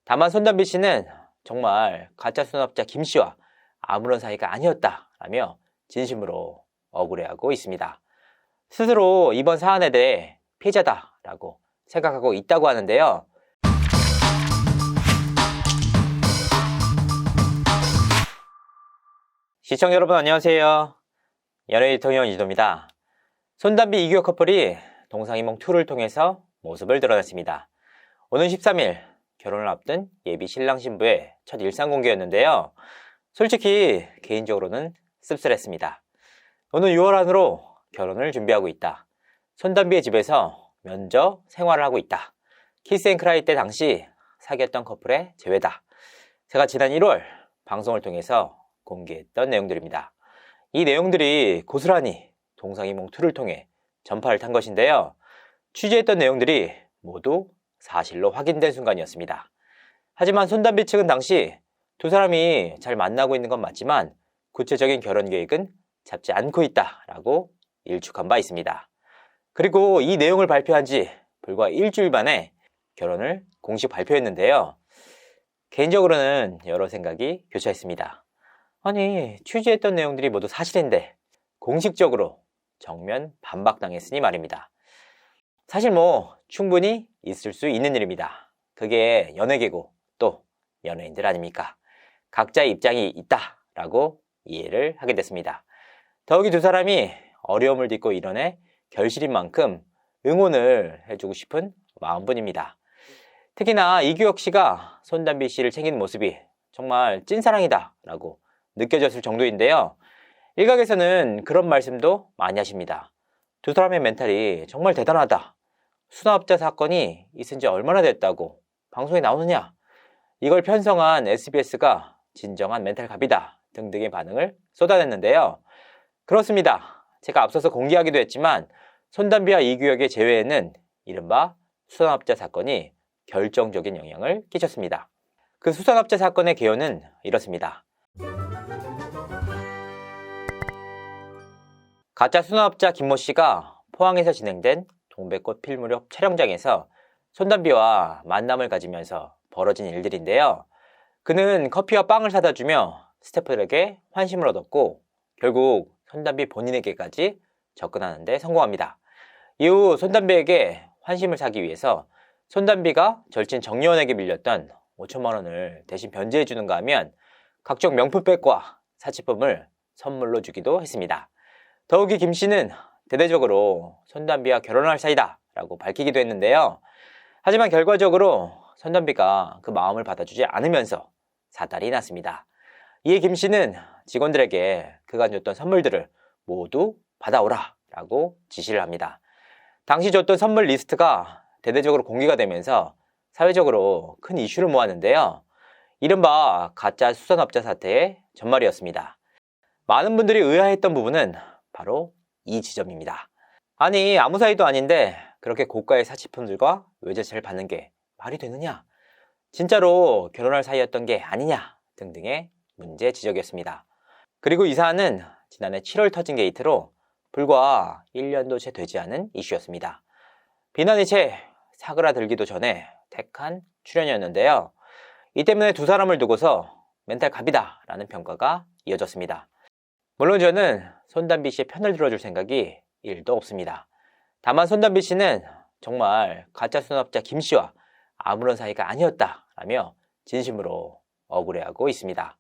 다만 손담비 씨는 정말 가짜 수납자 김 씨와 아무런 사이가 아니었다라며 진심으로 억울해하고 있습니다. 스스로 이번 사안에 대해 피해자다라고 생각하고 있다고 하는데요. 시청자 여러분 안녕하세요. 연예인 통역 이도입니다. 손담비 이규혁 커플이 동상이몽2를 통해서 모습을 드러냈습니다. 오는 13일 결혼을 앞둔 예비 신랑 신부의 첫 일상 공개였는데요. 솔직히 개인적으로는 씁쓸했습니다. 오는 6월 안으로 결혼을 준비하고 있다. 손담비의 집에서 면접 생활을 하고 있다. 키스앤크라이 때 당시 사귀었던 커플의 재회다. 제가 지난 1월 방송을 통해서 공개했던 내용들입니다. 이 내용들이 고스란히 동상이몽2를 통해 전파를 탄 것인데요. 취재했던 내용들이 모두 사실로 확인된 순간이었습니다. 하지만 손담비 측은 당시 두 사람이 잘 만나고 있는 건 맞지만 구체적인 결혼 계획은 잡지 않고 있다라고 일축한 바 있습니다. 그리고 이 내용을 발표한 지 불과 일주일 만에 결혼을 공식 발표했는데요. 개인적으로는 여러 생각이 교차했습니다. 아니, 취재했던 내용들이 모두 사실인데 공식적으로 정면 반박당했으니 말입니다. 사실 충분히 있을 수 있는 일입니다. 그게 연예계고 또 연예인들 아닙니까? 각자의 입장이 있다라고 이해를 하게 됐습니다. 더욱이 두 사람이 어려움을 딛고 이뤄내 결실인 만큼 응원을 해주고 싶은 마음뿐입니다. 특히나 이규혁 씨가 손담비 씨를 챙기는 모습이 정말 찐사랑이다 라고 느껴졌을 정도인데요. 일각에서는 그런 말씀도 많이 하십니다. 두 사람의 멘탈이 정말 대단하다. 수납자 사건이 있은 지 얼마나 됐다고 방송에 나오느냐. 이걸 편성한 SBS가 진정한 멘탈갑이다 등등의 반응을 쏟아냈는데요. 그렇습니다. 제가 앞서서 공개하기도 했지만 손담비와 이규혁의 재회에는 이른바 수산업자 사건이 결정적인 영향을 끼쳤습니다. 그 수산업자 사건의 개요는 이렇습니다. 가짜 수산업자 김모 씨가 포항에서 진행된 동백꽃 필 무렵 촬영장에서 손담비와 만남을 가지면서 벌어진 일들인데요. 그는 커피와 빵을 사다 주며 스태프들에게 환심을 얻었고 결국 손담비 본인에게까지 접근하는 데 성공합니다. 이후 손담비에게 환심을 사기 위해서 손담비가 절친 정여원에게 빌렸던 5천만 원을 대신 변제해 주는가 하면 각종 명품백과 사치품을 선물로 주기도 했습니다. 더욱이 김 씨는 대대적으로 손담비와 결혼할 사이다 라고 밝히기도 했는데요. 하지만 결과적으로 손담비가 그 마음을 받아주지 않으면서 사달이 났습니다. 이에 김 씨는 직원들에게 그간 줬던 선물들을 모두 받아오라 라고 지시를 합니다. 당시 줬던 선물 리스트가 대대적으로 공개가 되면서 사회적으로 큰 이슈를 모았는데요. 이른바 가짜 수산업자 사태의 전말이었습니다. 많은 분들이 의아했던 부분은 바로 이 지점입니다. 아니, 아무 사이도 아닌데 그렇게 고가의 사치품들과 외제차를 받는 게 말이 되느냐? 진짜로 결혼할 사이였던 게 아니냐? 등등의 문제 지적이었습니다. 그리고 이 사안은 지난해 7월 터진 게이트로 불과 1년도 채 되지 않은 이슈였습니다. 비난이 채 사그라들기도 전에 택한 출연이었는데요. 이 때문에 두 사람을 두고서 멘탈 갑이다 라는 평가가 이어졌습니다. 물론 저는 손담비 씨의 편을 들어줄 생각이 1도 없습니다. 다만 손담비 씨는 정말 가짜 수납자 김 씨와 아무런 사이가 아니었다라며 진심으로 억울해하고 있습니다.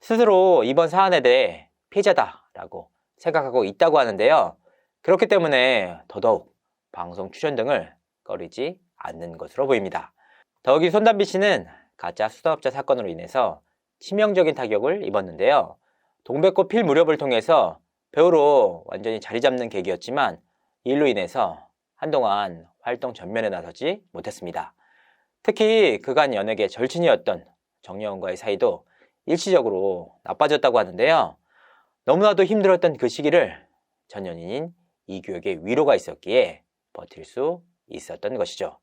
스스로 이번 사안에 대해 피해자다라고 생각하고 있다고 하는데요. 그렇기 때문에 더더욱 방송 출연 등을 꺼리지 않는 것으로 보입니다. 더욱이 손담비 씨는 가짜 수납자 사건으로 인해서 치명적인 타격을 입었는데요. 동백꽃 필 무렵을 통해서 배우로 완전히 자리 잡는 계기였지만 이 일로 인해서 한동안 활동 전면에 나서지 못했습니다. 특히 그간 연예계 절친이었던 정여원과의 사이도 일시적으로 나빠졌다고 하는데요. 너무나도 힘들었던 그 시기를 전 연인인 이규혁의 위로가 있었기에 버틸 수 있었던 것이죠.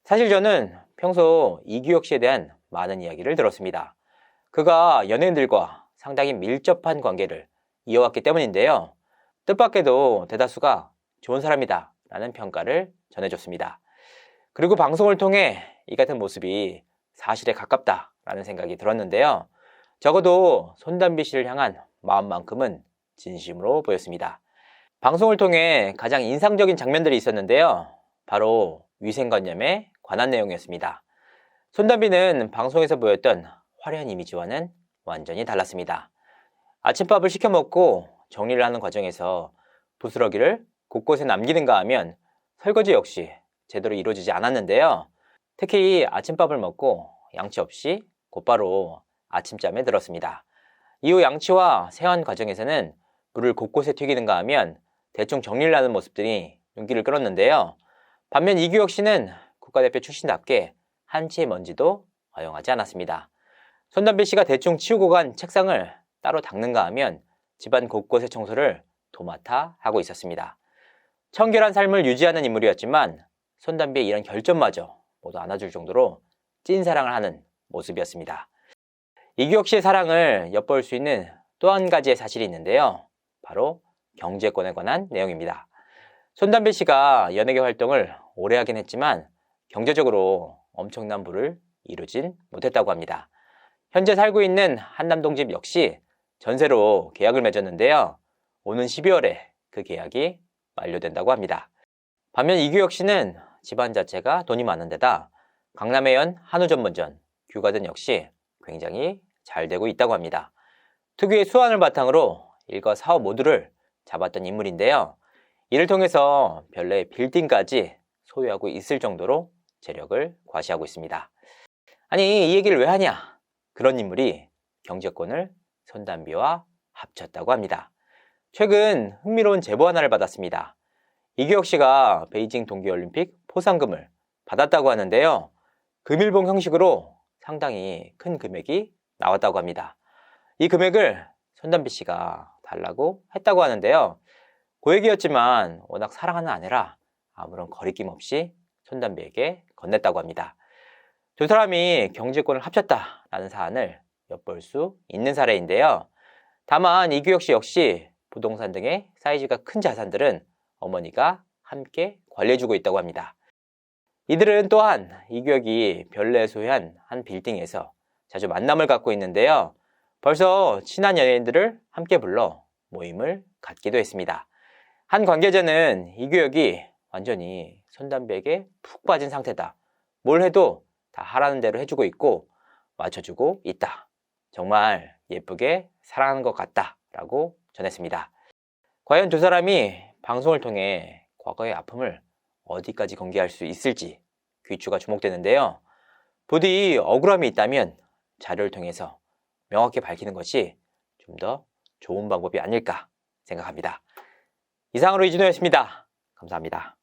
사실 저는 평소 이규혁 씨에 대한 많은 이야기를 들었습니다. 그가 연예인들과 상당히 밀접한 관계를 이어왔기 때문인데요. 뜻밖에도 대다수가 좋은 사람이다 라는 평가를 전해줬습니다. 그리고 방송을 통해 이 같은 모습이 사실에 가깝다라는 생각이 들었는데요. 적어도 손담비 씨를 향한 마음만큼은 진심으로 보였습니다. 방송을 통해 가장 인상적인 장면들이 있었는데요. 바로 위생관념에 관한 내용이었습니다. 손담비는 방송에서 보였던 화려한 이미지와는 완전히 달랐습니다. 아침밥을 시켜 먹고 정리를 하는 과정에서 부스러기를 곳곳에 남기는가 하면 설거지 역시 제대로 이루어지지 않았는데요. 특히 아침밥을 먹고 양치 없이 곧바로 아침잠에 들었습니다. 이후 양치와 세안 과정에서는 물을 곳곳에 튀기는가 하면 대충 정리를 하는 모습들이 눈길을 끌었는데요. 반면 이규혁 씨는 국가대표 출신답게 한치의 먼지도 허용하지 않았습니다. 손담비 씨가 대충 치우고 간 책상을 따로 닦는가 하면 집안 곳곳의 청소를 도맡아 하고 있었습니다. 청결한 삶을 유지하는 인물이었지만 손담비의 이런 결점마저 모두 안아줄 정도로 찐사랑을 하는 모습이었습니다. 이규혁 씨의 사랑을 엿볼 수 있는 또 한 가지의 사실이 있는데요. 바로 경제권에 관한 내용입니다. 손담비 씨가 연예계 활동을 오래 하긴 했지만 경제적으로 엄청난 부를 이루진 못했다고 합니다. 현재 살고 있는 한남동 집 역시 전세로 계약을 맺었는데요. 오는 12월에 그 계약이 만료된다고 합니다. 반면 이규혁 씨는 집안 자체가 돈이 많은 데다 강남해연 한우전문점, 규가든 역시 굉장히 잘 되고 있다고 합니다. 특유의 수완을 바탕으로 일과 사업 모두를 잡았던 인물인데요. 이를 통해서 별내의 빌딩까지 소유하고 있을 정도로 재력을 과시하고 있습니다. 아니, 이 얘기를 왜 하냐? 그런 인물이 경제권을 손담비와 합쳤다고 합니다. 최근 흥미로운 제보 하나를 받았습니다. 이규혁 씨가 베이징 동계올림픽 포상금을 받았다고 하는데요. 금일봉 형식으로 상당히 큰 금액이 나왔다고 합니다. 이 금액을 손담비 씨가 달라고 했다고 하는데요. 고액이었지만 워낙 사랑하는 아내라 아무런 거리낌 없이 손담비에게 건넸다고 합니다. 두 사람이 경제권을 합쳤다라는 사안을 엿볼 수 있는 사례인데요. 다만 이규혁 씨 역시 부동산 등의 사이즈가 큰 자산들은 어머니가 함께 관리해주고 있다고 합니다. 이들은 또한 이규혁이 별내에 소유한 한 빌딩에서 자주 만남을 갖고 있는데요. 벌써 친한 연예인들을 함께 불러 모임을 갖기도 했습니다. 한 관계자는 이규혁이 완전히 손담비에게 푹 빠진 상태다. 뭘 해도 다 하라는 대로 해주고 있고 맞춰주고 있다. 정말 예쁘게 사랑하는 것 같다 라고 전했습니다. 과연 두 사람이 방송을 통해 과거의 아픔을 어디까지 공개할 수 있을지 귀추가 주목되는데요. 부디 억울함이 있다면 자료를 통해서 명확히 밝히는 것이 좀 더 좋은 방법이 아닐까 생각합니다. 이상으로 이진호였습니다. 감사합니다.